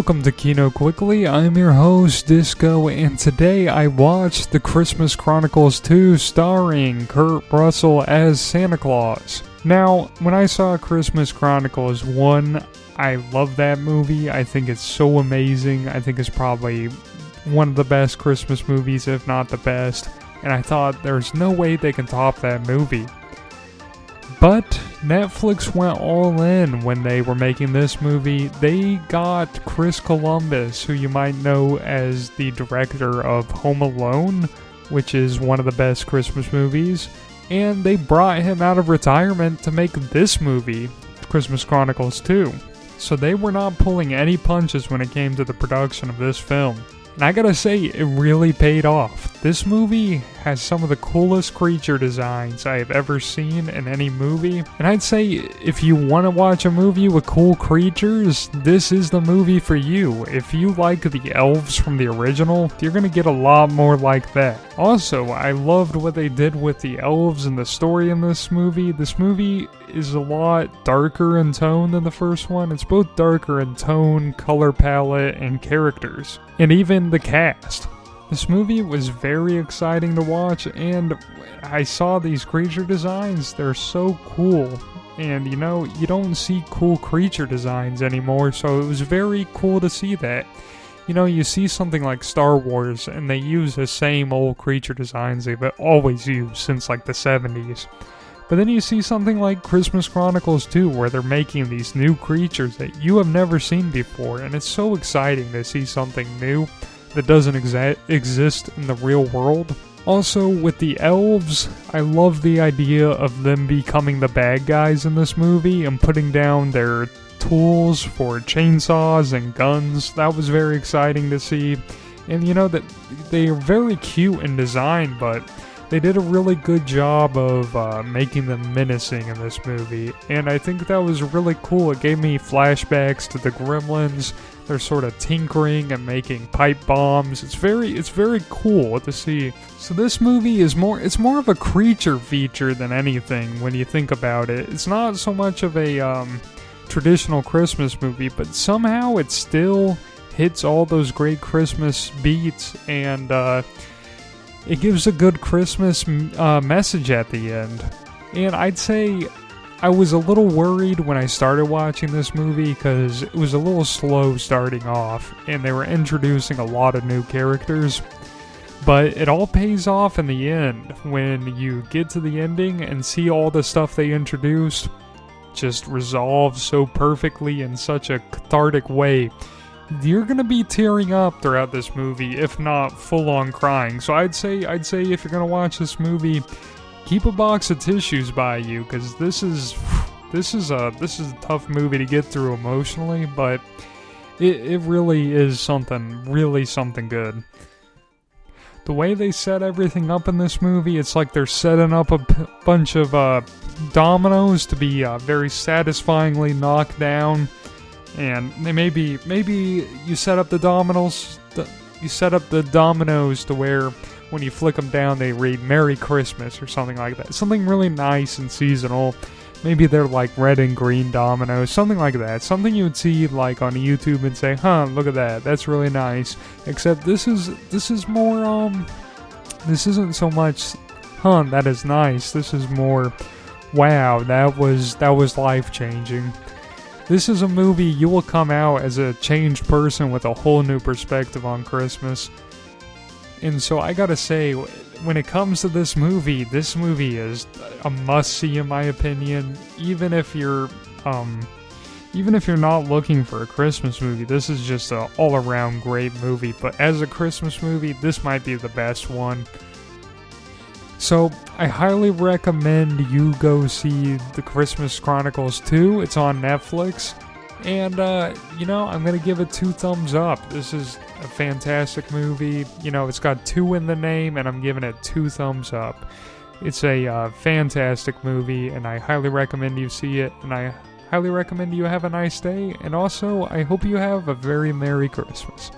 Welcome to Kino Quickly. I'm your host, Disco, and today I watched The Christmas Chronicles 2 starring Kurt Russell as Santa Claus. Now, when I saw Christmas Chronicles 1, I love that movie. I think it's so amazing. I think it's probably one of the best Christmas movies, if not the best. And I thought there's no way they can top that movie. But Netflix went all in when they were making this movie. They got Chris Columbus, who you might know as the director of Home Alone, which is one of the best Christmas movies, and they brought him out of retirement to make this movie, Christmas Chronicles 2. So they were not pulling any punches when it came to the production of this film. And I gotta say, it really paid off. This movie has some of the coolest creature designs I have ever seen in any movie. And I'd say, if you want to watch a movie with cool creatures, this is the movie for you. If you like the elves from the original, you're gonna get a lot more like that. Also, I loved what they did with the elves and the story in this movie. This movie is a lot darker in tone than the first one. It's both darker in tone, color palette, and characters. And even the cast. This movie was very exciting to watch, and I saw these creature designs. They're so cool. And you know, you don't see cool creature designs anymore, so it was very cool to see that. You know, you see something like Star Wars, and they use the same old creature designs they've always used since like the 70s. But then you see something like Christmas Chronicles 2, where they're making these new creatures that you have never seen before, and it's so exciting to see something new that doesn't exist in the real world. Also, with the elves, I love the idea of them becoming the bad guys in this movie and putting down their tools for chainsaws and guns. That was very exciting to see. And you know, that they are very cute in design, but they did a really good job of making them menacing in this movie, and I think that was really cool. It gave me flashbacks to the Gremlins. They're sort of tinkering and making pipe bombs. It's very cool to see. So this movie is more of a creature feature than anything when you think about it. It's not so much of a traditional Christmas movie, but somehow it still hits all those great Christmas beats, and it gives a good Christmas message at the end. And I'd say I was a little worried when I started watching this movie because it was a little slow starting off, and they were introducing a lot of new characters. But it all pays off in the end when you get to the ending and see all the stuff they introduced just resolved so perfectly in such a cathartic way. You're gonna be tearing up throughout this movie, if not full-on crying. So I'd say if you're gonna watch this movie, keep a box of tissues by you, because this is a tough movie to get through emotionally, but it really is something good. The way they set everything up in this movie, it's like they're setting up a bunch of dominoes to be very satisfyingly knocked down. And they maybe you set up the dominoes. You set up the dominoes to where when you flick them down, they read "Merry Christmas" or something like that. Something really nice and seasonal. Maybe they're like red and green dominoes, something like that. Something you would see like on YouTube and say, "Huh, look at that. That's really nice." Except this is more this isn't so much, "Huh, that is nice." This is more, "Wow, that was life-changing." This is a movie you will come out as a changed person with a whole new perspective on Christmas. And so I gotta say, when it comes to this movie is a must-see in my opinion. Even if you're not looking for a Christmas movie, this is just an all-around great movie. But as a Christmas movie, this might be the best one. So, I highly recommend you go see The Christmas Chronicles 2. It's on Netflix. And, I'm going to give it 2 thumbs up. This is a fantastic movie. You know, it's got 2 in the name, and I'm giving it 2 thumbs up. It's a fantastic movie, and I highly recommend you see it. And I highly recommend you have a nice day. And also, I hope you have a very Merry Christmas.